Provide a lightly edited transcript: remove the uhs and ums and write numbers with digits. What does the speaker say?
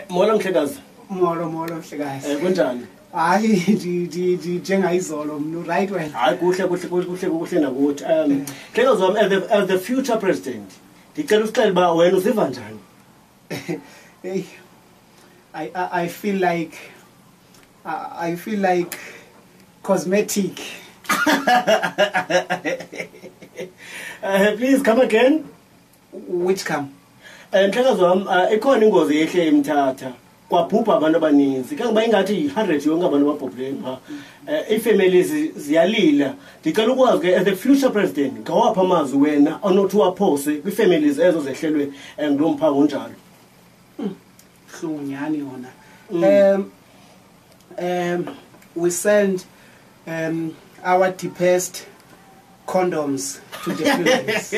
Mola mhlekazi. Molo mhlekazi. Kunjani? Hayi njengayizolo mnu right wena. Hayi kuhle nakuthi. Mhlekazi wami as the future president. Ngicela usixele ba wena uziva njani? Hey. I feel like cosmetic. Please come again. Which come? Mhlekazi wami ikhona ingozi yehle eMthatha. Kwabhubha abantu abaninzi kangiba ingathi 100 yonke abantu ababhubhile ngapha ifamilies ziyalila ngicela ukwazi ke as the future president ngawapha amazwi wena onothi waphose kwifamilies ezo zehlelwe ngilomphako njalo Hlunyani yona we send our deepest condoms to the families.